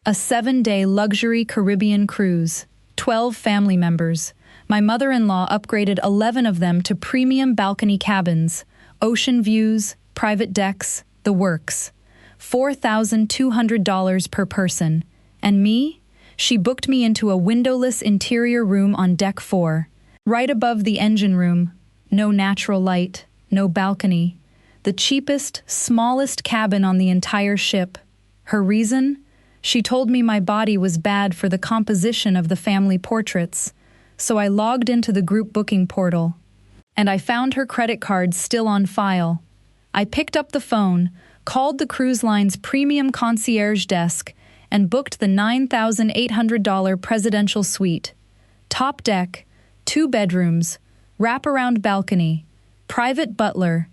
A 7-day luxury Caribbean cruise. 12 family members. My mother-in-law upgraded 11 of them to premium balcony cabins, ocean views, private decks, the works. $4,200 per person. And me? She booked me into a windowless interior room on deck 4, right above the engine room. No natural light, no balcony. The cheapest, smallest cabin on the entire ship. Her reason? She told me my body was bad for the composition of the family portraits, so I logged into the group booking portal. And I found her credit card still on file. I picked up the phone, called the cruise line's premium concierge desk, and booked the $9,800 presidential suite. Top deck, 2 bedrooms, wraparound balcony, private butler.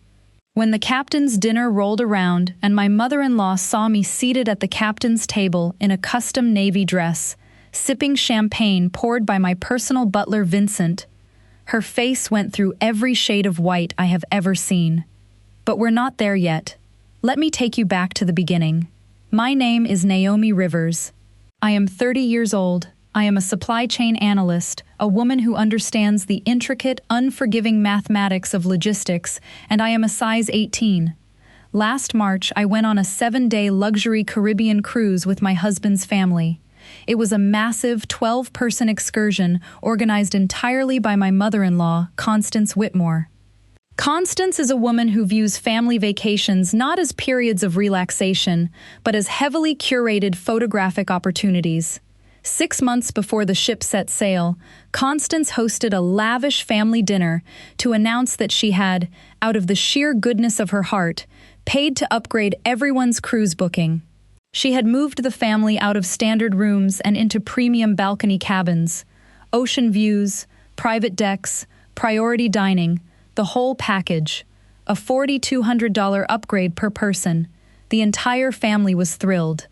When the captain's dinner rolled around and my mother-in-law saw me seated at the captain's table in a custom navy dress, sipping champagne poured by my personal butler Vincent, her face went through every shade of white I have ever seen. But we're not there yet. Let me take you back to the beginning. My name is Naomi Rivers. I am 30 years old. I am a supply chain analyst, a woman who understands the intricate, unforgiving mathematics of logistics, and I am a size 18. Last March, I went on a 7-day luxury Caribbean cruise with my husband's family. It was a massive 12-person excursion organized entirely by my mother-in-law, Constance Whitmore. Constance is a woman who views family vacations not as periods of relaxation, but as heavily curated photographic opportunities. 6 months before the ship set sail, Constance hosted a lavish family dinner to announce that she had, out of the sheer goodness of her heart, paid to upgrade everyone's cruise booking. She had moved the family out of standard rooms and into premium balcony cabins, ocean views, private decks, priority dining, the whole package. A $4,200 upgrade per person. The entire family was thrilled.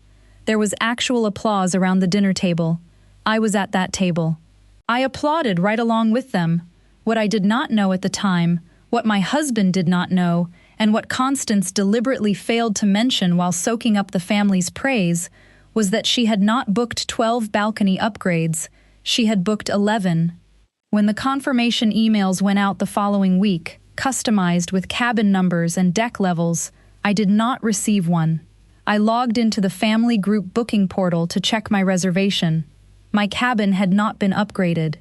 There was actual applause around the dinner table. I was at that table. I applauded right along with them. What I did not know at the time, what my husband did not know, and what Constance deliberately failed to mention while soaking up the family's praise, was that she had not booked 12 balcony upgrades. She had booked 11. When the confirmation emails went out the following week, customized with cabin numbers and deck levels, I did not receive one. I logged into the family group booking portal to check my reservation. My cabin had not been upgraded.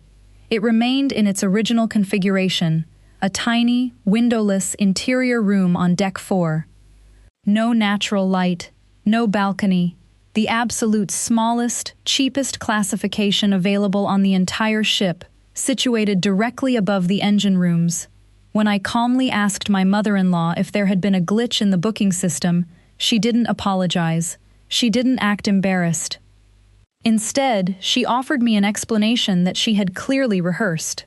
It remained in its original configuration, a tiny, windowless interior room on deck 4. No natural light, no balcony, the absolute smallest, cheapest classification available on the entire ship, situated directly above the engine rooms. When I calmly asked my mother-in-law if there had been a glitch in the booking system, she didn't apologize. She didn't act embarrassed. Instead, she offered me an explanation that she had clearly rehearsed.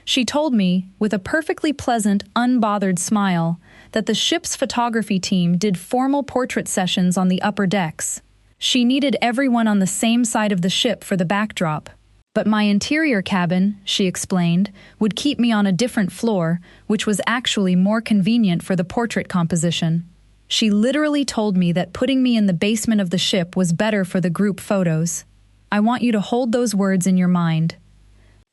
She told me, with a perfectly pleasant, unbothered smile, that the ship's photography team did formal portrait sessions on the upper decks. She needed everyone on the same side of the ship for the backdrop. But my interior cabin, she explained, would keep me on a different floor, which was actually more convenient for the portrait composition. She literally told me that putting me in the basement of the ship was better for the group photos. I want you to hold those words in your mind.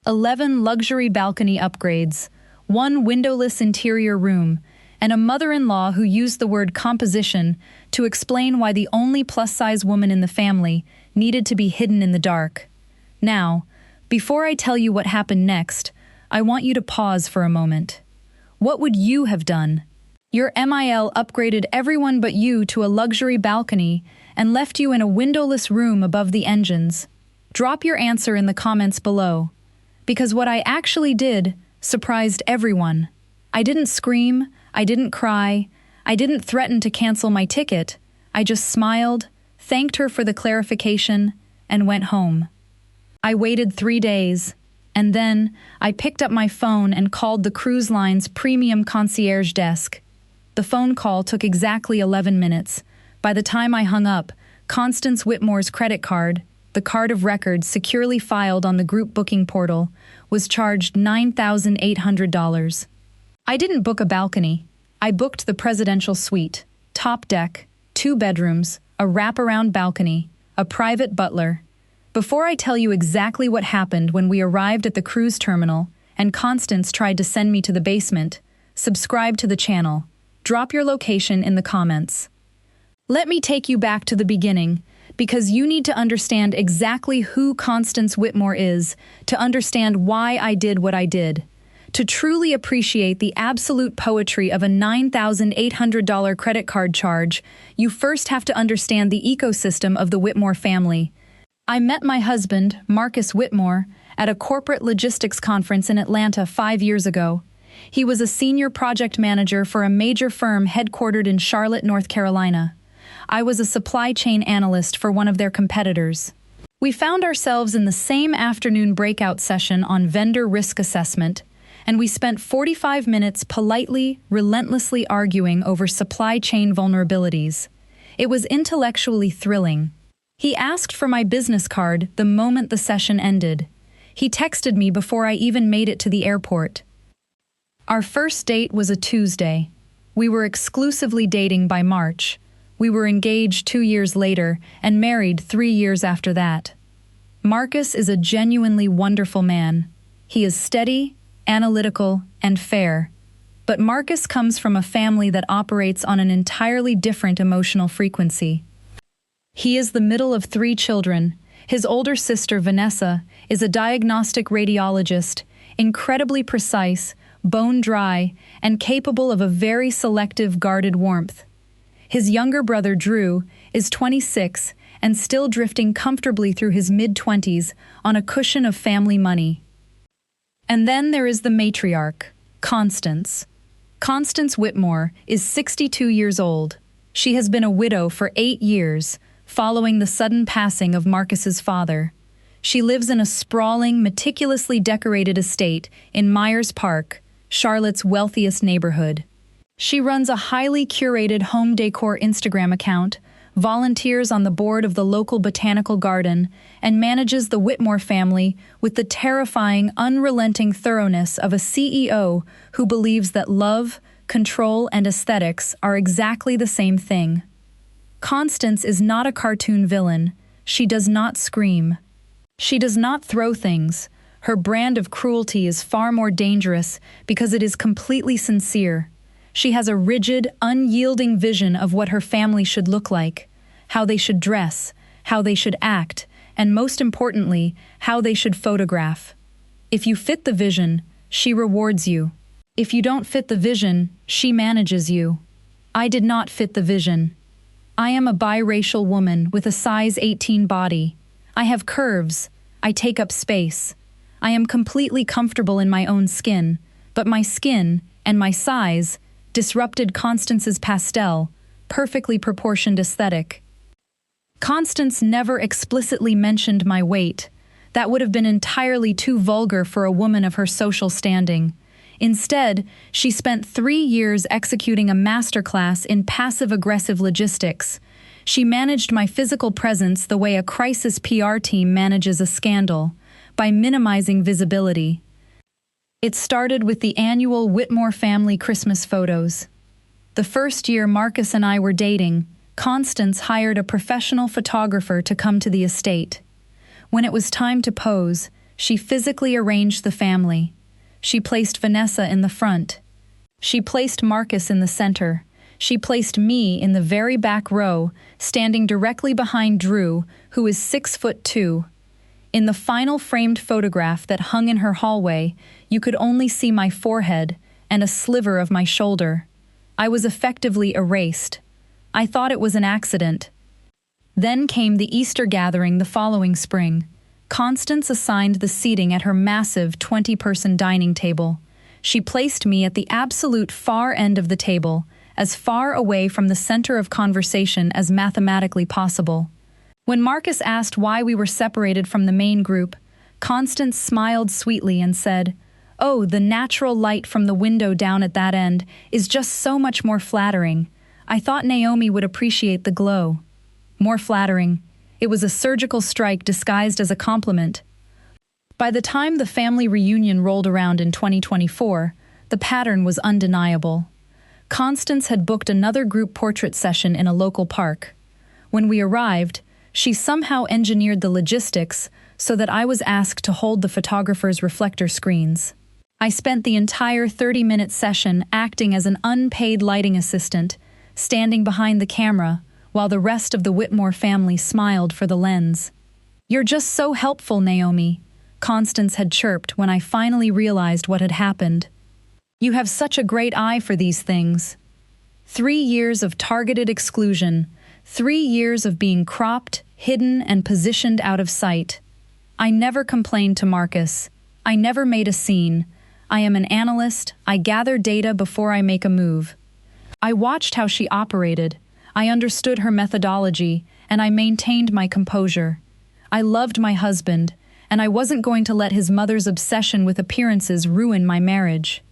11 luxury balcony upgrades, 1 windowless interior room, and a mother-in-law who used the word composition to explain why the only plus-size woman in the family needed to be hidden in the dark. Now, before I tell you what happened next, I want you to pause for a moment. What would you have done? Your MIL upgraded everyone but you to a luxury balcony and left you in a windowless room above the engines. Drop your answer in the comments below. Because what I actually did surprised everyone. I didn't scream, I didn't cry, I didn't threaten to cancel my ticket. I just smiled, thanked her for the clarification, and went home. I waited 3 days, and then I picked up my phone and called the cruise line's premium concierge desk. The phone call took exactly 11 minutes. By the time I hung up, Constance Whitmore's credit card, the card of record securely filed on the group booking portal, was charged $9,800. I didn't book a balcony. I booked the presidential suite, top deck, 2 bedrooms, a wraparound balcony, a private butler. Before I tell you exactly what happened when we arrived at the cruise terminal and Constance tried to send me to the basement, subscribe to the channel. Drop your location in the comments. Let me take you back to the beginning, because you need to understand exactly who Constance Whitmore is to understand why I did what I did. To truly appreciate the absolute poetry of a $9,800 credit card charge, you first have to understand the ecosystem of the Whitmore family. I met my husband, Marcus Whitmore, at a corporate logistics conference in Atlanta 5 years ago. He was a senior project manager for a major firm headquartered in Charlotte, North Carolina. I was a supply chain analyst for one of their competitors. We found ourselves in the same afternoon breakout session on vendor risk assessment, and we spent 45 minutes politely, relentlessly arguing over supply chain vulnerabilities. It was intellectually thrilling. He asked for my business card the moment the session ended. He texted me before I even made it to the airport. Our first date was a Tuesday. We were exclusively dating by March. We were engaged 2 years later and married 3 years after that. Marcus is a genuinely wonderful man. He is steady, analytical, and fair. But Marcus comes from a family that operates on an entirely different emotional frequency. He is the middle of 3 children. His older sister, Vanessa, is a diagnostic radiologist, incredibly precise, bone-dry, and capable of a very selective, guarded warmth. His younger brother, Drew, is 26 and still drifting comfortably through his mid-20s on a cushion of family money. And then there is the matriarch, Constance. Constance Whitmore is 62 years old. She has been a widow for 8 years, following the sudden passing of Marcus's father. She lives in a sprawling, meticulously decorated estate in Myers Park, Charlotte's wealthiest neighborhood. She runs a highly curated home decor Instagram account, volunteers on the board of the local botanical garden, and manages the Whitmore family with the terrifying, unrelenting thoroughness of a CEO who believes that love, control, and aesthetics are exactly the same thing. Constance is not a cartoon villain. She does not scream. She does not throw things. Her brand of cruelty is far more dangerous because it is completely sincere. She has a rigid, unyielding vision of what her family should look like, how they should dress, how they should act, and most importantly, how they should photograph. If you fit the vision, she rewards you. If you don't fit the vision, she manages you. I did not fit the vision. I am a biracial woman with a size 18 body. I have curves. I take up space. I am completely comfortable in my own skin, but my skin and my size disrupted Constance's pastel, perfectly proportioned aesthetic. Constance never explicitly mentioned my weight. That would have been entirely too vulgar for a woman of her social standing. Instead, she spent 3 years executing a masterclass in passive-aggressive logistics. She managed my physical presence the way a crisis PR team manages a scandal, by minimizing visibility. It started with the annual Whitmore family Christmas photos. The first year Marcus and I were dating, Constance hired a professional photographer to come to the estate. When it was time to pose, she physically arranged the family. She placed Vanessa in the front. She placed Marcus in the center. She placed me in the very back row, standing directly behind Drew, who is 6'2". In the final framed photograph that hung in her hallway, you could only see my forehead and a sliver of my shoulder. I was effectively erased. I thought it was an accident. Then came the Easter gathering the following spring. Constance assigned the seating at her massive 20-person dining table. She placed me at the absolute far end of the table, as far away from the center of conversation as mathematically possible. When Marcus asked why we were separated from the main group, Constance smiled sweetly and said, "Oh, the natural light from the window down at that end is just so much more flattering. I thought Naomi would appreciate the glow." More flattering. It was a surgical strike disguised as a compliment. By the time the family reunion rolled around in 2024, the pattern was undeniable. Constance had booked another group portrait session in a local park. When we arrived, She somehow engineered the logistics so that I was asked to hold the photographer's reflector screens. I spent the entire 30-minute session acting as an unpaid lighting assistant, standing behind the camera, while the rest of the Whitmore family smiled for the lens. "You're just so helpful, Naomi," Constance had chirped when I finally realized what had happened. "You have such a great eye for these things." 3 years of targeted exclusion, 3 years of being cropped, hidden, and positioned out of sight. I never complained to Marcus. I never made a scene. I am an analyst. I gather data before I make a move. I watched how she operated. I understood her methodology, and I maintained my composure. I loved my husband, and I wasn't going to let his mother's obsession with appearances ruin my marriage.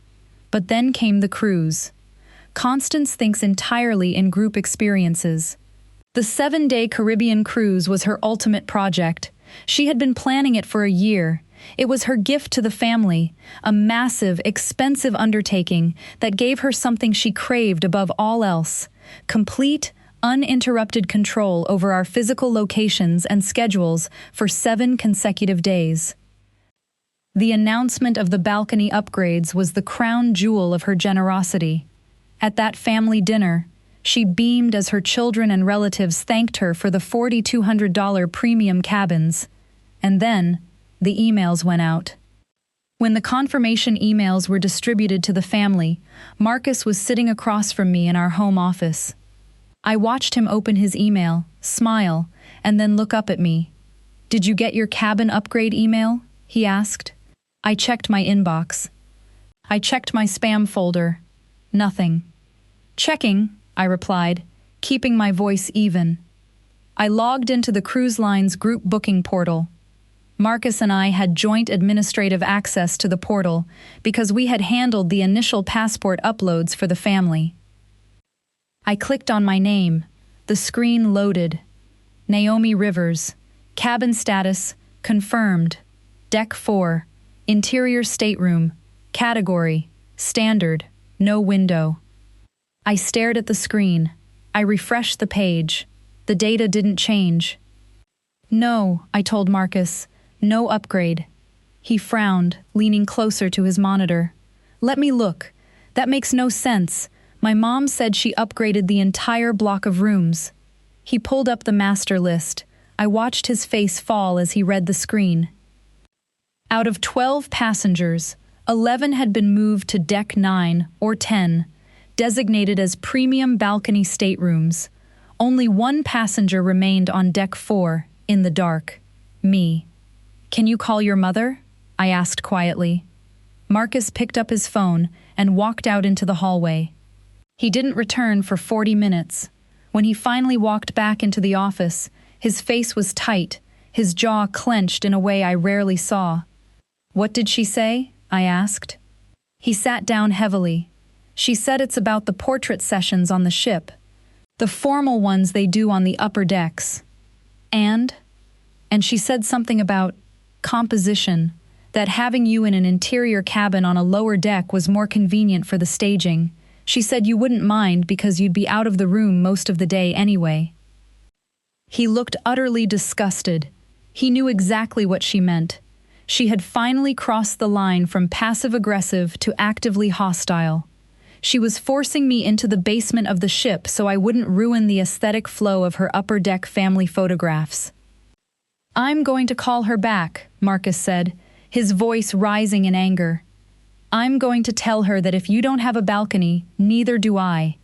But then came the cruise. Constance thinks entirely in group experiences. The 7-day Caribbean cruise was her ultimate project. She had been planning it for a year. It was her gift to the family, a massive, expensive undertaking that gave her something she craved above all else: complete, uninterrupted control over our physical locations and schedules for 7 consecutive days. The announcement of the balcony upgrades was the crown jewel of her generosity. At that family dinner, she beamed as her children and relatives thanked her for the $4,200 premium cabins. And then, the emails went out. When the confirmation emails were distributed to the family, Marcus was sitting across from me in our home office. I watched him open his email, smile, and then look up at me. "Did you get your cabin upgrade email?" he asked. I checked my inbox. I checked my spam folder. Nothing. "Checking," I replied, keeping my voice even. I logged into the cruise line's group booking portal. Marcus and I had joint administrative access to the portal because we had handled the initial passport uploads for the family. I clicked on my name. The screen loaded. Naomi Rivers. Cabin status, confirmed. Deck 4. Interior stateroom. Category, standard, no window. I stared at the screen. I refreshed the page. The data didn't change. "No," I told Marcus. "No upgrade." He frowned, leaning closer to his monitor. "Let me look. That makes no sense. My mom said she upgraded the entire block of rooms." He pulled up the master list. I watched his face fall as he read the screen. Out of 12 passengers, 11 had been moved to Deck 9 or 10, designated as premium balcony staterooms. Only 1 passenger remained on Deck 4, in the dark. Me. "Can you call your mother?" I asked quietly. Marcus picked up his phone and walked out into the hallway. He didn't return for 40 minutes. When he finally walked back into the office, his face was tight, his jaw clenched in a way I rarely saw. "What did she say?" I asked. He sat down heavily. "She said it's about the portrait sessions on the ship. The formal ones they do on the upper decks. And she said something about composition, that having you in an interior cabin on a lower deck was more convenient for the staging. She said you wouldn't mind because you'd be out of the room most of the day anyway." He looked utterly disgusted. He knew exactly what she meant. She had finally crossed the line from passive-aggressive to actively hostile. She was forcing me into the basement of the ship so I wouldn't ruin the aesthetic flow of her upper deck family photographs. "I'm going to call her back," Marcus said, his voice rising in anger. "I'm going to tell her that if you don't have a balcony, neither do I.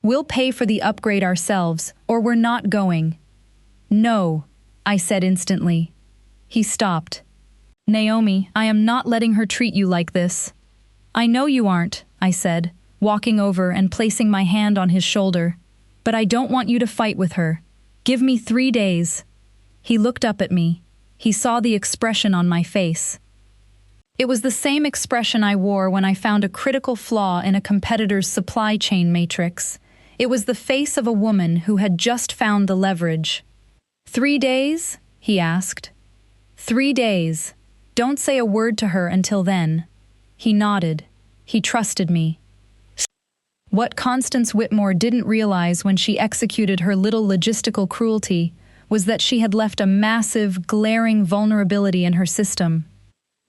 We'll pay for the upgrade ourselves, or we're not going." "No," I said instantly. He stopped. "Naomi, I am not letting her treat you like this." "I know you aren't," I said, walking over and placing my hand on his shoulder. "But I don't want you to fight with her. Give me 3 days." He looked up at me. He saw the expression on my face. It was the same expression I wore when I found a critical flaw in a competitor's supply chain matrix. It was the face of a woman who had just found the leverage. 3 days?" he asked. 3 days. Don't say a word to her until then." He nodded. He trusted me. What Constance Whitmore didn't realize when she executed her little logistical cruelty was that she had left a massive, glaring vulnerability in her system.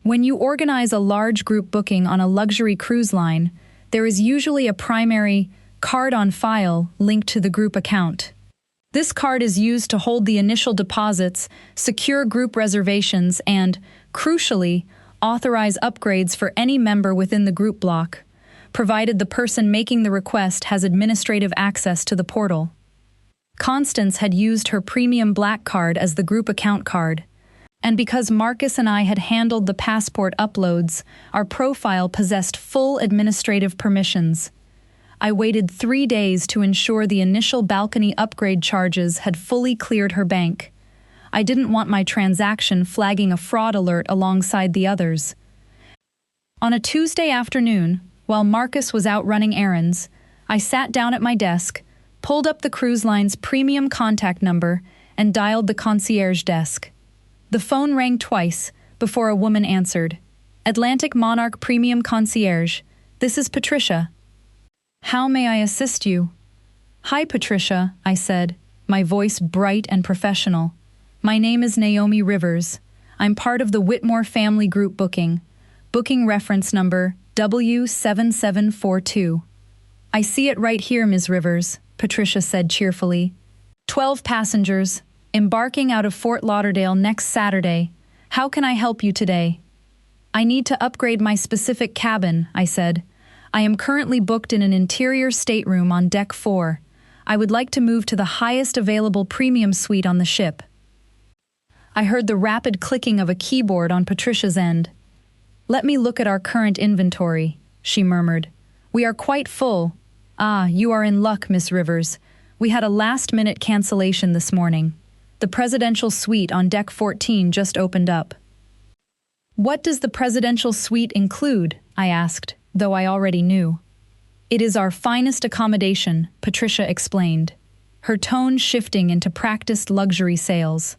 When you organize a large group booking on a luxury cruise line, there is usually a primary card on file linked to the group account. This card is used to hold the initial deposits, secure group reservations, and, crucially, authorize upgrades for any member within the group block, provided the person making the request has administrative access to the portal. Constance had used her premium black card as the group account card, and because Marcus and I had handled the passport uploads, our profile possessed full administrative permissions. I waited 3 days to ensure the initial balcony upgrade charges had fully cleared her bank. I didn't want my transaction flagging a fraud alert alongside the others. On a Tuesday afternoon, while Marcus was out running errands, I sat down at my desk, pulled up the cruise line's premium contact number, and dialed the concierge desk. The phone rang twice before a woman answered. "Atlantic Monarch Premium Concierge. This is Patricia. How may I assist you?" "Hi, Patricia," I said, my voice bright and professional. "My name is Naomi Rivers. I'm part of the Whitmore family group booking reference number W7742. "I see it right here, Ms. Rivers," Patricia said cheerfully. 12 passengers, embarking out of Fort Lauderdale next Saturday. How can I help you today?" "I need to upgrade my specific cabin," I said. "I am currently booked in an interior stateroom on Deck 4. I would like to move to the highest available premium suite on the ship." I heard the rapid clicking of a keyboard on Patricia's end. "Let me look at our current inventory," she murmured. "We are quite full." "Ah, you are in luck, Miss Rivers. We had a last-minute cancellation this morning. The presidential suite on Deck 14 just opened up." "What does the presidential suite include?" I asked, though I already knew. "It is our finest accommodation," Patricia explained, her tone shifting into practiced luxury sales.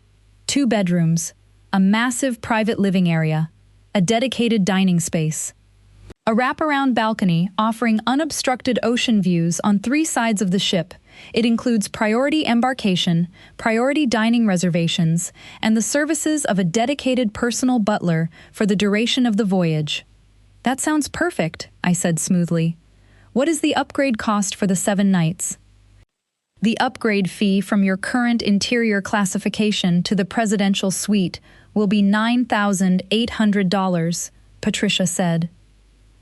2 bedrooms, a massive private living area, a dedicated dining space, a wraparound balcony offering unobstructed ocean views on 3 sides of the ship. It includes priority embarkation, priority dining reservations, and the services of a dedicated personal butler for the duration of the voyage. "That sounds perfect," I said smoothly. "What is the upgrade cost for the 7 nights?" "The upgrade fee from your current interior classification to the presidential suite will be $9,800, Patricia said.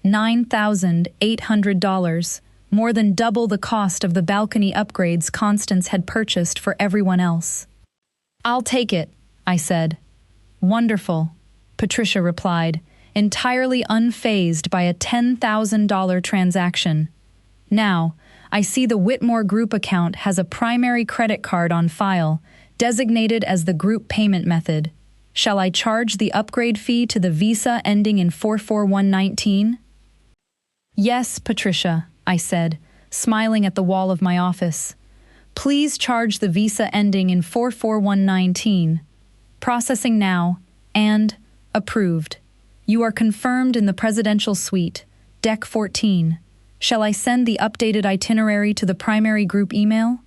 $9,800, more than double the cost of the balcony upgrades Constance had purchased for everyone else. "I'll take it," I said. "Wonderful," Patricia replied, entirely unfazed by a $10,000 transaction. "Now, I see the Whitmore Group account has a primary credit card on file, designated as the group payment method. Shall I charge the upgrade fee to the visa ending in 44119? "Yes, Patricia," I said, smiling at the wall of my office. "Please charge the visa ending in 44119. Processing now, and approved. You are confirmed in the presidential suite, Deck 14. Shall I send the updated itinerary to the primary group email?"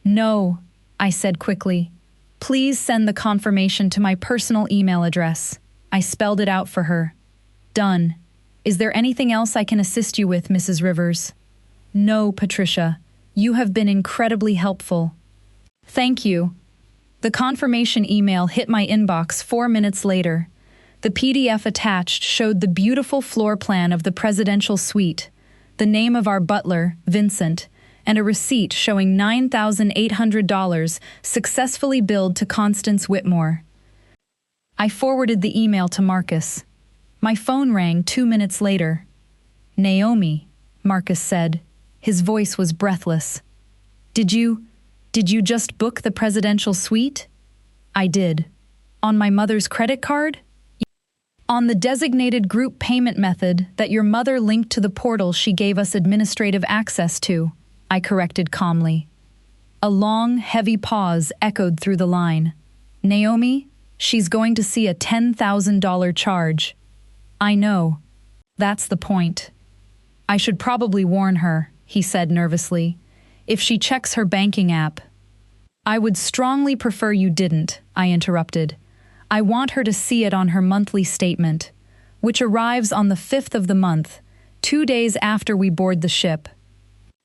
"No," I said quickly. "Please send the confirmation to my personal email address." I spelled it out for her. "Done. Is there anything else I can assist you with, Mrs. Rivers?" "No, Patricia. You have been incredibly helpful." "Thank you." The confirmation email hit my inbox 4 minutes later. The PDF attached showed the beautiful floor plan of the presidential suite, the name of our butler, Vincent, and a receipt showing $9,800 successfully billed to Constance Whitmore. I forwarded the email to Marcus. My phone rang 2 minutes later. "Naomi," Marcus said. His voice was breathless. Did you just book the presidential suite?" "I did." "On my mother's credit card?" "On the designated group payment method that your mother linked to the portal she gave us administrative access to," I corrected calmly. A long, heavy pause echoed through the line. "Naomi, she's going to see a $10,000 charge." "I know. That's the point." "I should probably warn her," he said nervously. "If she checks her banking app." I would strongly prefer you didn't, I interrupted. I want her to see it on her monthly statement, which arrives on the 5th of the month, 2 days after we board the ship,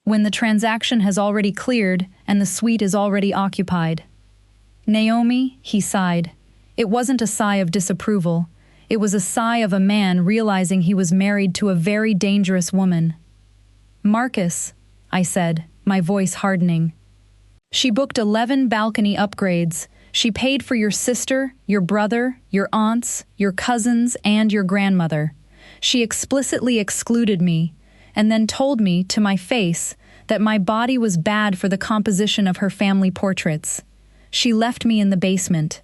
when the transaction has already cleared and the suite is already occupied. Naomi, he sighed. It wasn't a sigh of disapproval. It was a sigh of a man realizing he was married to a very dangerous woman. Marcus, I said, my voice hardening. She booked 11 balcony upgrades. She paid for your sister, your brother, your aunts, your cousins, and your grandmother. She explicitly excluded me, and then told me to my face that my body was bad for the composition of her family portraits. She left me in the basement.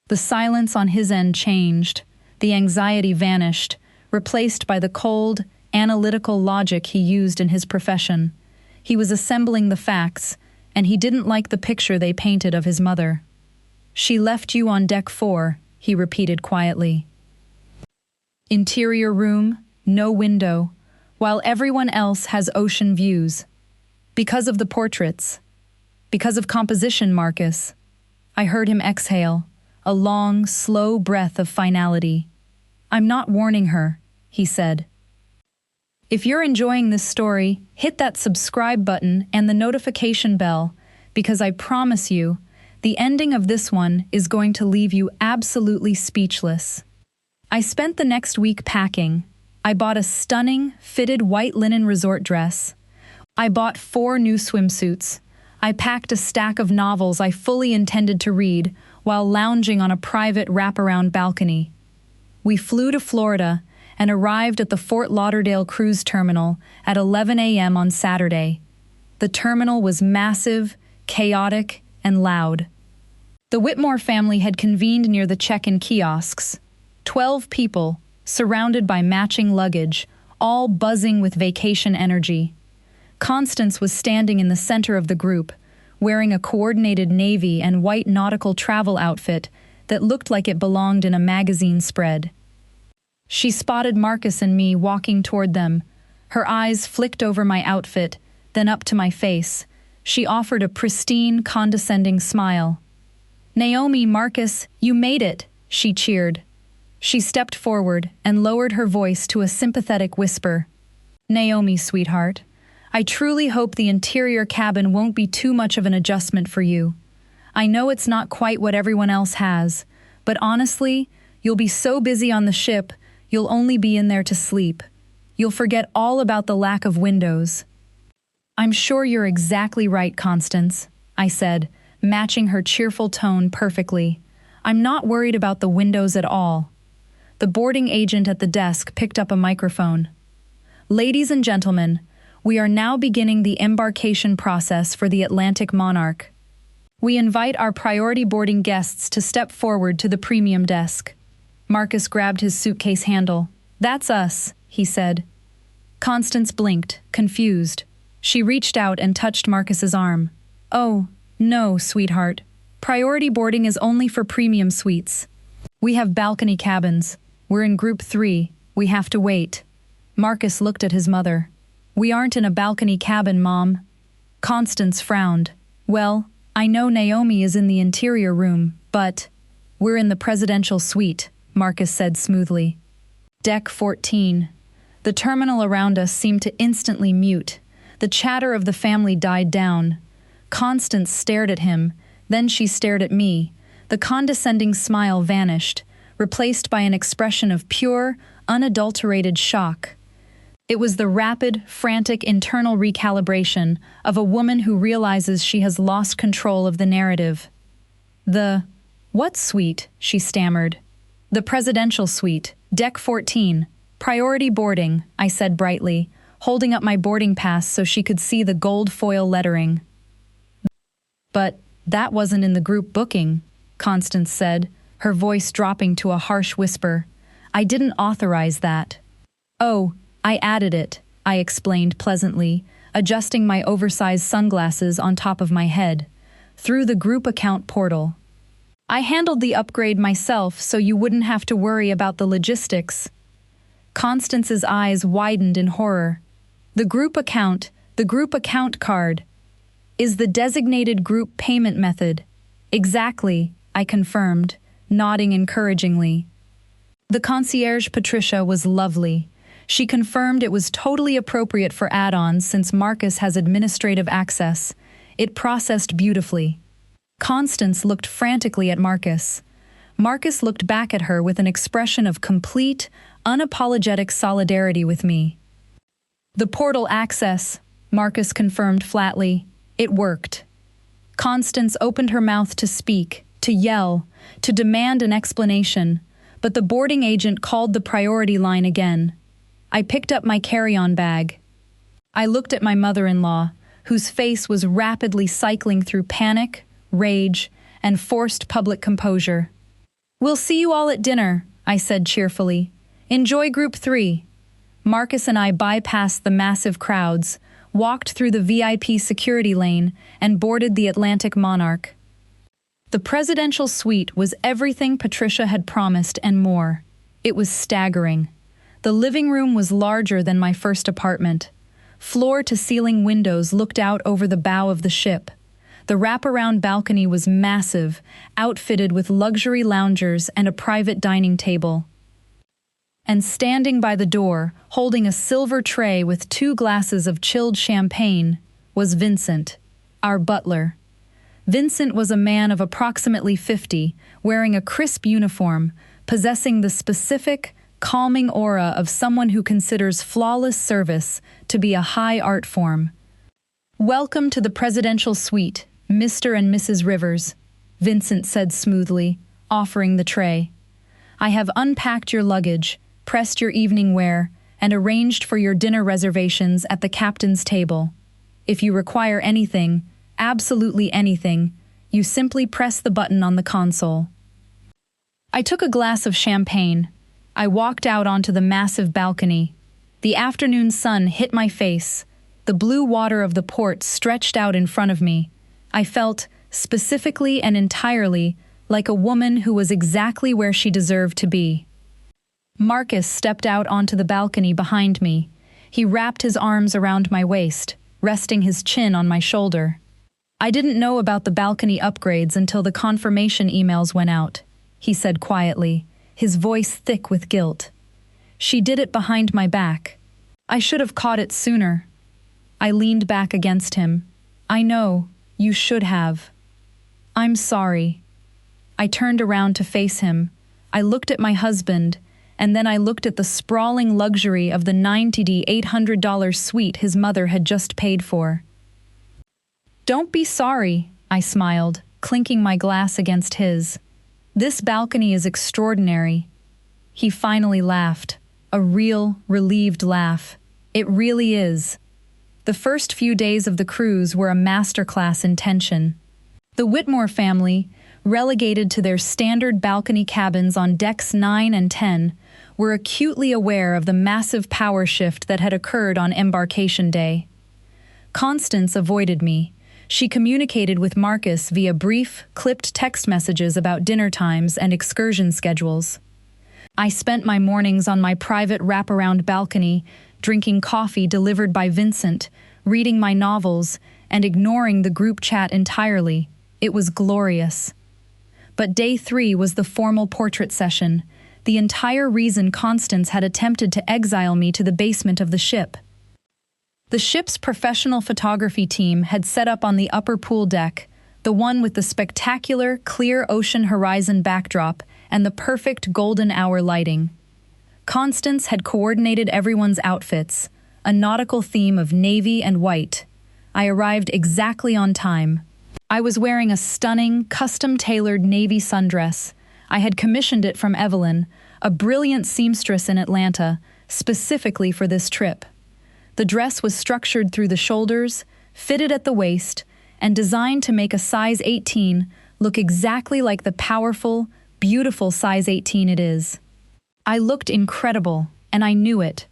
The silence on his end changed. The anxiety vanished, replaced by the cold, analytical logic he used in his profession. He was assembling the facts, and he didn't like the picture they painted of his mother. She left you on deck 4, he repeated quietly. Interior room, no window, while everyone else has ocean views. Because of the portraits. Because of composition, Marcus. I heard him exhale, a long, slow breath of finality. I'm not warning her, he said. If you're enjoying this story, hit that subscribe button and the notification bell, because I promise you, the ending of this one is going to leave you absolutely speechless. I spent the next week packing. I bought a stunning, fitted white linen resort dress. I bought 4 new swimsuits. I packed a stack of novels I fully intended to read while lounging on a private wraparound balcony. We flew to Florida and arrived at the Fort Lauderdale cruise terminal at 11 a.m. on Saturday. The terminal was massive, chaotic, and loud. The Whitmore family had convened near the check-in kiosks. 12 people, surrounded by matching luggage, all buzzing with vacation energy. Constance was standing in the center of the group, wearing a coordinated navy and white nautical travel outfit that looked like it belonged in a magazine spread. She spotted Marcus and me walking toward them. Her eyes flicked over my outfit, then up to my face. She offered a pristine, condescending smile. "Naomi, Marcus, you made it," she cheered. She stepped forward and lowered her voice to a sympathetic whisper. "Naomi, sweetheart, I truly hope the interior cabin won't be too much of an adjustment for you. I know it's not quite what everyone else has, but honestly, you'll be so busy on the ship, you'll only be in there to sleep. You'll forget all about the lack of windows." "I'm sure you're exactly right, Constance," I said, matching her cheerful tone perfectly. "I'm not worried about the windows at all." The boarding agent at the desk picked up a microphone. "Ladies and gentlemen, we are now beginning the embarkation process for the Atlantic Monarch. We invite our priority boarding guests to step forward to the premium desk." Marcus grabbed his suitcase handle. "That's us," he said. Constance blinked, confused. She reached out and touched Marcus's arm. "Oh, no, sweetheart. Priority boarding is only for premium suites. We have balcony cabins. We're in group 3. We have to wait." Marcus looked at his mother. "We aren't in a balcony cabin, Mom." Constance frowned. "Well, I know Naomi is in the interior room, but—" "We're in the presidential suite," Marcus said smoothly. Deck 14. The terminal around us seemed to instantly mute. The chatter of the family died down. Constance stared at him, then she stared at me. The condescending smile vanished, replaced by an expression of pure, unadulterated shock. It was the rapid, frantic internal recalibration of a woman who realizes she has lost control of the narrative. "What suite?" she stammered. "The presidential suite, deck 14. Priority boarding," I said brightly, holding up my boarding pass so she could see the gold foil lettering. "But that wasn't in the group booking," Constance said, her voice dropping to a harsh whisper. "I didn't authorize that." "Oh, I added it," I explained pleasantly, adjusting my oversized sunglasses on top of my head. "Through the group account portal. I handled the upgrade myself so you wouldn't have to worry about the logistics." Constance's eyes widened in horror. The group account card." is the designated group payment method. Exactly, I confirmed, nodding encouragingly. The concierge Patricia was lovely. She confirmed it was totally appropriate for add-ons since Marcus has administrative access. It processed beautifully. Constance looked frantically at Marcus. Marcus looked back at her with an expression of complete, unapologetic solidarity with me. The portal access, Marcus confirmed flatly. It worked. Constance opened her mouth to speak, to yell, to demand an explanation, but the boarding agent called the priority line again. I picked up my carry-on bag. I looked at my mother-in-law, whose face was rapidly cycling through panic, rage, and forced public composure. "We'll see you all at dinner," I said cheerfully. "Enjoy Group 3. Marcus and I bypassed the massive crowds, walked through the VIP security lane, and boarded the Atlantic Monarch. The presidential suite was everything Patricia had promised and more. It was staggering. The living room was larger than my first apartment. Floor-to-ceiling windows looked out over the bow of the ship. The wraparound balcony was massive, outfitted with luxury loungers and a private dining table. And standing by the door, holding a silver tray with 2 glasses of chilled champagne, was Vincent, our butler. Vincent was a man of approximately 50, wearing a crisp uniform, possessing the specific, calming aura of someone who considers flawless service to be a high art form. "Welcome to the presidential suite, Mr. and Mrs. Rivers," Vincent said smoothly, offering the tray. "I have unpacked your luggage, pressed your evening wear, and arranged for your dinner reservations at the captain's table. If you require anything, absolutely anything, you simply press the button on the console." I took a glass of champagne. I walked out onto the massive balcony. The afternoon sun hit my face. The blue water of the port stretched out in front of me. I felt, specifically and entirely, like a woman who was exactly where she deserved to be. Marcus stepped out onto the balcony behind me. He wrapped his arms around my waist, resting his chin on my shoulder. "I didn't know about the balcony upgrades until the confirmation emails went out," he said quietly, his voice thick with guilt. "She did it behind my back. I should have caught it sooner." I leaned back against him. "I know, you should have. I'm sorry." I turned around to face him. I looked at my husband, and then I looked at the sprawling luxury of the $800 suite his mother had just paid for. "Don't be sorry," I smiled, clinking my glass against his. "This balcony is extraordinary." He finally laughed, a real, relieved laugh. "It really is." The first few days of the cruise were a masterclass in tension. The Whitmore family, relegated to their standard balcony cabins on decks 9 and 10, were acutely aware of the massive power shift that had occurred on embarkation day. Constance avoided me. She communicated with Marcus via brief, clipped text messages about dinner times and excursion schedules. I spent my mornings on my private wraparound balcony, drinking coffee delivered by Vincent, reading my novels, and ignoring the group chat entirely. It was glorious. But day 3 was the formal portrait session, the entire reason Constance had attempted to exile me to the basement of the ship. The ship's professional photography team had set up on the upper pool deck, the one with the spectacular, clear ocean horizon backdrop and the perfect golden hour lighting. Constance had coordinated everyone's outfits, a nautical theme of navy and white. I arrived exactly on time. I was wearing a stunning, custom-tailored navy sundress. I had commissioned it from Evelyn, a brilliant seamstress in Atlanta, specifically for this trip. The dress was structured through the shoulders, fitted at the waist, and designed to make a size 18 look exactly like the powerful, beautiful size 18 it is. I looked incredible, and I knew it.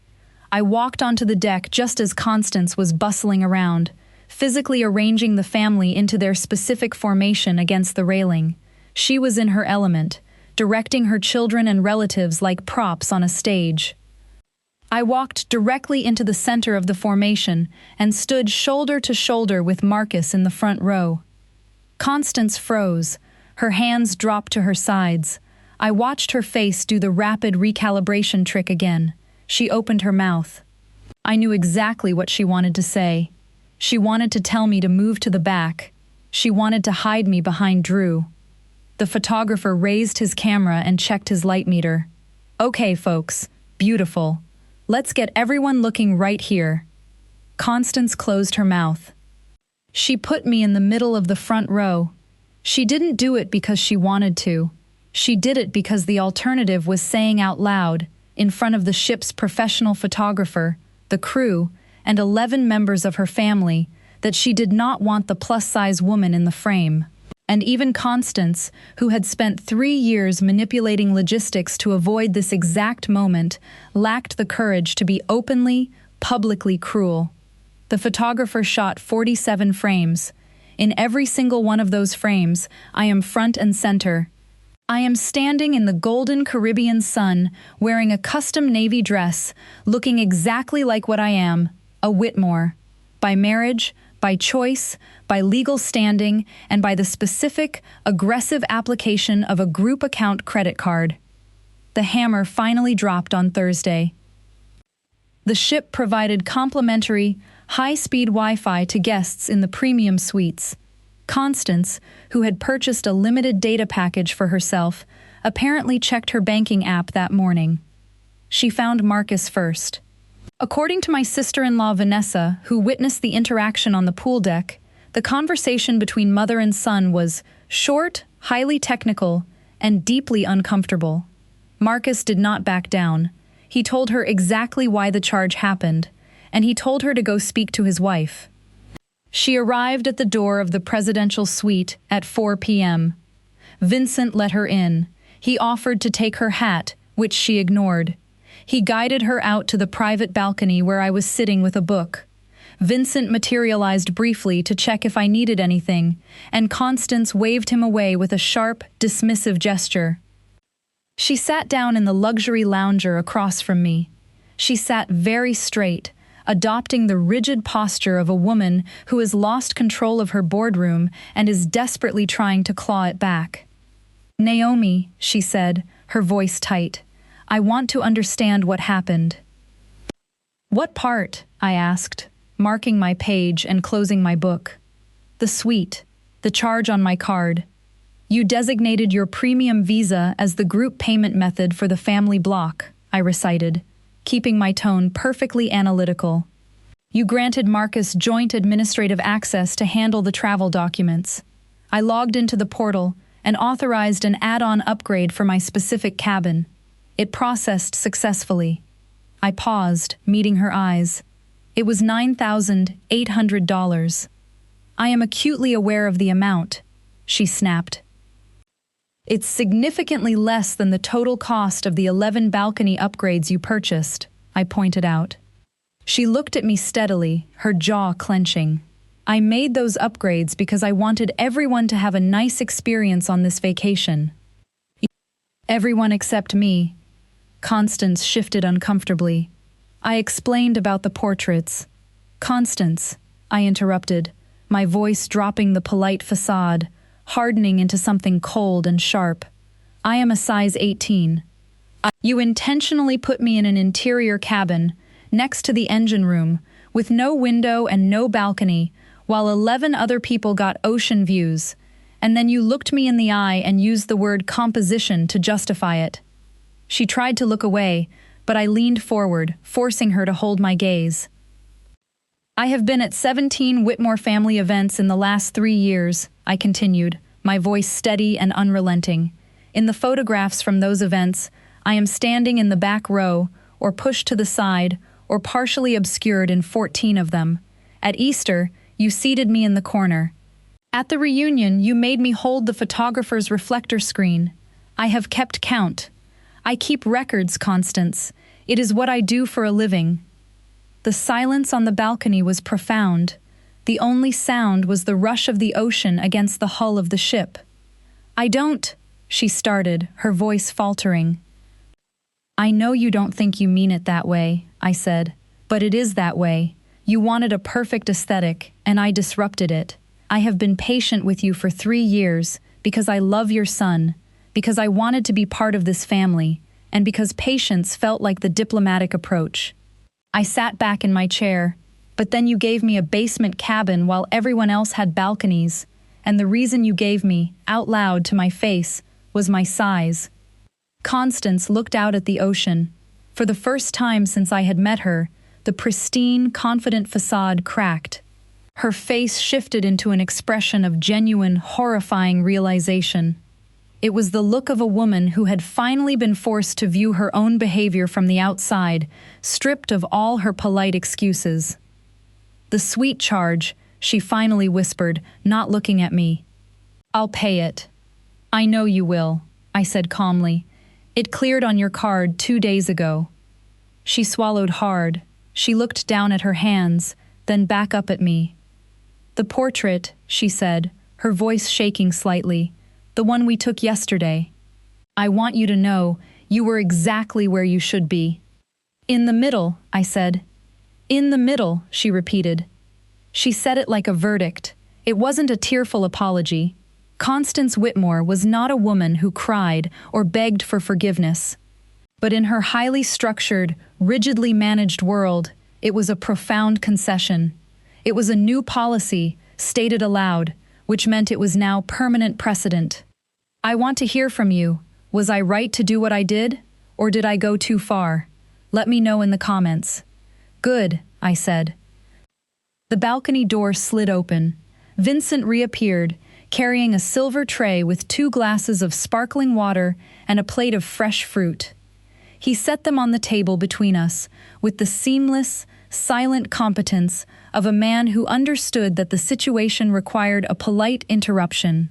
I walked onto the deck just as Constance was bustling around, physically arranging the family into their specific formation against the railing. She was in her element, directing her children and relatives like props on a stage. I walked directly into the center of the formation and stood shoulder to shoulder with Marcus in the front row. Constance froze. Her hands dropped to her sides. I watched her face do the rapid recalibration trick again. She opened her mouth. I knew exactly what she wanted to say. She wanted to tell me to move to the back. She wanted to hide me behind Drew. The photographer raised his camera and checked his light meter. Okay, folks. Beautiful. Let's get everyone looking right here. Constance closed her mouth. She put me in the middle of the front row. She didn't do it because she wanted to. She did it because the alternative was saying out loud, in front of the ship's professional photographer, the crew, and 11 members of her family, that she did not want the plus-size woman in the frame. And even Constance, who had spent 3 years manipulating logistics to avoid this exact moment, lacked the courage to be openly, publicly cruel. The photographer shot 47 frames. In every single one of those frames, I am front and center. I am standing in the golden Caribbean sun, wearing a custom navy dress, looking exactly like what I am, a Whitmore. By marriage, by choice, by legal standing, and by the specific, aggressive application of a group account credit card. The hammer finally dropped on Thursday. The ship provided complimentary, high-speed Wi-Fi to guests in the premium suites. Constance, who had purchased a limited data package for herself, apparently checked her banking app that morning. She found Marcus first. According to my sister-in-law Vanessa, who witnessed the interaction on the pool deck, the conversation between mother and son was short, highly technical, and deeply uncomfortable. Marcus did not back down. He told her exactly why the charge happened, and he told her to go speak to his wife. She arrived at the door of the presidential suite at 4 p.m. Vincent let her in. He offered to take her hat, which she ignored. He guided her out to the private balcony where I was sitting with a book. Vincent materialized briefly to check if I needed anything, and Constance waved him away with a sharp, dismissive gesture. She sat down in the luxury lounger across from me. She sat very straight, adopting the rigid posture of a woman who has lost control of her boardroom and is desperately trying to claw it back. "Naomi," she said, her voice tight, "I want to understand what happened." "What part?" I asked, marking my page and closing my book. "The suite, the charge on my card. You designated your premium visa as the group payment method for the family block," I recited, keeping my tone perfectly analytical. "You granted Marcus joint administrative access to handle the travel documents. I logged into the portal and authorized an add-on upgrade for my specific cabin. It processed successfully." I paused, meeting her eyes. "It was $9,800. "I am acutely aware of the amount," she snapped. "It's significantly less than the total cost of the 11 balcony upgrades you purchased," I pointed out. She looked at me steadily, her jaw clenching. "I made those upgrades because I wanted everyone to have a nice experience on this vacation." "Everyone except me." Constance shifted uncomfortably. I explained about the portraits. "Constance," I interrupted, my voice dropping the polite facade, hardening into something cold and sharp. "I am a size 18. You intentionally put me in an interior cabin, next to the engine room, with no window and no balcony, while 11 other people got ocean views, and then you looked me in the eye and used the word composition to justify it." She tried to look away, but I leaned forward, forcing her to hold my gaze. "I have been at 17 Whitmore family events in the last 3 years," I continued, my voice steady and unrelenting. "In the photographs from those events, I am standing in the back row, or pushed to the side, or partially obscured in 14 of them. At Easter, you seated me in the corner. At the reunion, you made me hold the photographer's reflector screen. I have kept count. I keep records, Constance. It is what I do for a living." The silence on the balcony was profound. The only sound was the rush of the ocean against the hull of the ship. "I don't," she started, her voice faltering. "I know you don't think you mean it that way," I said. But it is that way. You wanted a perfect aesthetic, and I disrupted it. I have been patient with you for 3 years because I love your son, because I wanted to be part of this family, and because patience felt like the diplomatic approach. I sat back in my chair, but then you gave me a basement cabin while everyone else had balconies, and the reason you gave me, out loud to my face, was my size. Constance looked out at the ocean. For the first time since I had met her, the pristine, confident facade cracked. Her face shifted into an expression of genuine, horrifying realization. It was the look of a woman who had finally been forced to view her own behavior from the outside, stripped of all her polite excuses. "The sweet charge," she finally whispered, not looking at me. "I'll pay it." "I know you will," I said calmly. "It cleared on your card 2 days ago." She swallowed hard. She looked down at her hands, then back up at me. "The portrait," she said, her voice shaking slightly, "the one we took yesterday. I want you to know you were exactly where you should be." "In the middle," I said. "In the middle," she repeated. She said it like a verdict. It wasn't a tearful apology. Constance Whitmore was not a woman who cried or begged for forgiveness. But in her highly structured, rigidly managed world, it was a profound concession. It was a new policy, stated aloud, which meant it was now permanent precedent. "I want to hear from you. Was I right to do what I did? Or did I go too far? Let me know in the comments." "Good," I said. The balcony door slid open. Vincent reappeared, carrying a silver tray with 2 glasses of sparkling water and a plate of fresh fruit. He set them on the table between us, with the seamless, silent competence of a man who understood that the situation required a polite interruption.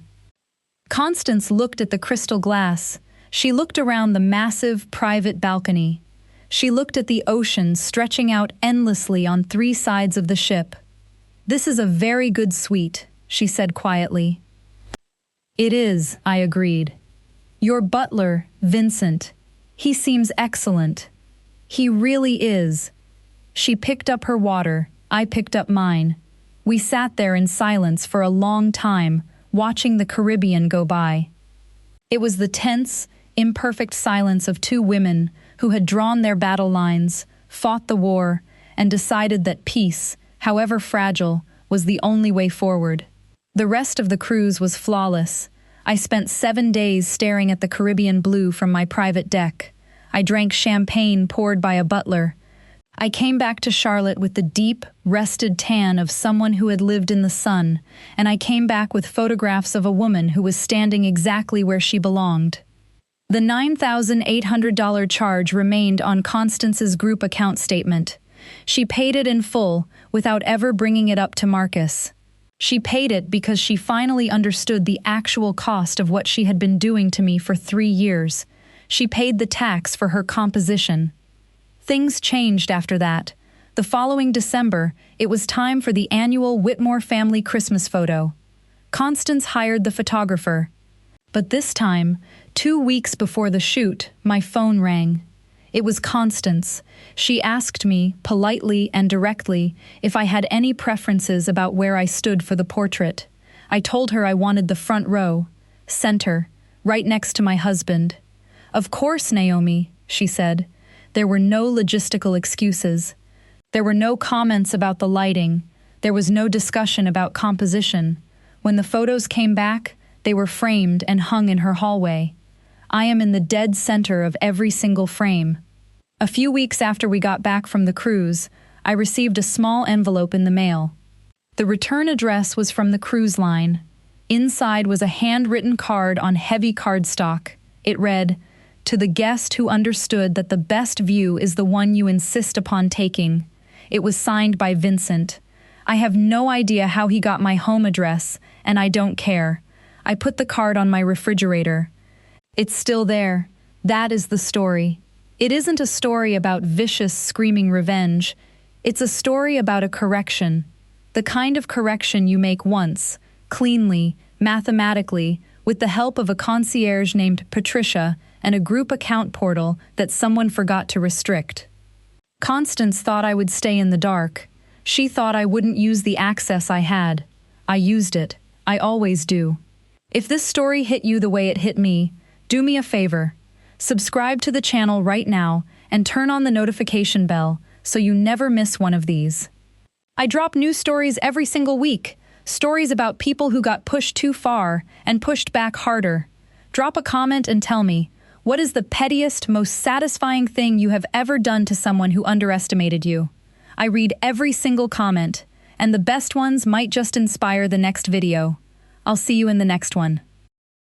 Constance looked at the crystal glass. She looked around the massive, private balcony. She looked at the ocean stretching out endlessly on 3 sides of the ship. "This is a very good suite," she said quietly. "It is," I agreed. "Your butler, Vincent. He seems excellent. He really is." She picked up her water. I picked up mine. We sat there in silence for a long time, watching the Caribbean go by. It was the tense, imperfect silence of 2 women who had drawn their battle lines, fought the war, and decided that peace, however fragile, was the only way forward. The rest of the cruise was flawless. I spent 7 days staring at the Caribbean blue from my private deck. I drank champagne poured by a butler. I came back to Charlotte with the deep, rested tan of someone who had lived in the sun, and I came back with photographs of a woman who was standing exactly where she belonged. The $9,800 charge remained on Constance's group account statement. She paid it in full, without ever bringing it up to Marcus. She paid it because she finally understood the actual cost of what she had been doing to me for 3 years. She paid the tax for her composition. Things changed after that. The following December, it was time for the annual Whitmore family Christmas photo. Constance hired the photographer. But this time, 2 weeks before the shoot, my phone rang. It was Constance. She asked me, politely and directly, if I had any preferences about where I stood for the portrait. I told her I wanted the front row, center, right next to my husband. "Of course, Naomi," she said. There were no logistical excuses. There were no comments about the lighting. There was no discussion about composition. When the photos came back, they were framed and hung in her hallway. I am in the dead center of every single frame. A few weeks after we got back from the cruise, I received a small envelope in the mail. The return address was from the cruise line. Inside was a handwritten card on heavy cardstock. It read, "To the guest who understood that the best view is the one you insist upon taking." It was signed by Vincent. I have no idea how he got my home address, and I don't care. I put the card on my refrigerator. It's still there. That is the story. It isn't a story about vicious, screaming revenge. It's a story about a correction. The kind of correction you make once, cleanly, mathematically, with the help of a concierge named Patricia and a group account portal that someone forgot to restrict. Constance thought I would stay in the dark. She thought I wouldn't use the access I had. I used it. I always do. If this story hit you the way it hit me, do me a favor. Subscribe to the channel right now and turn on the notification bell so you never miss one of these. I drop new stories every single week, stories about people who got pushed too far and pushed back harder. Drop a comment and tell me, what is the pettiest, most satisfying thing you have ever done to someone who underestimated you? I read every single comment, and the best ones might just inspire the next video. I'll see you in the next one.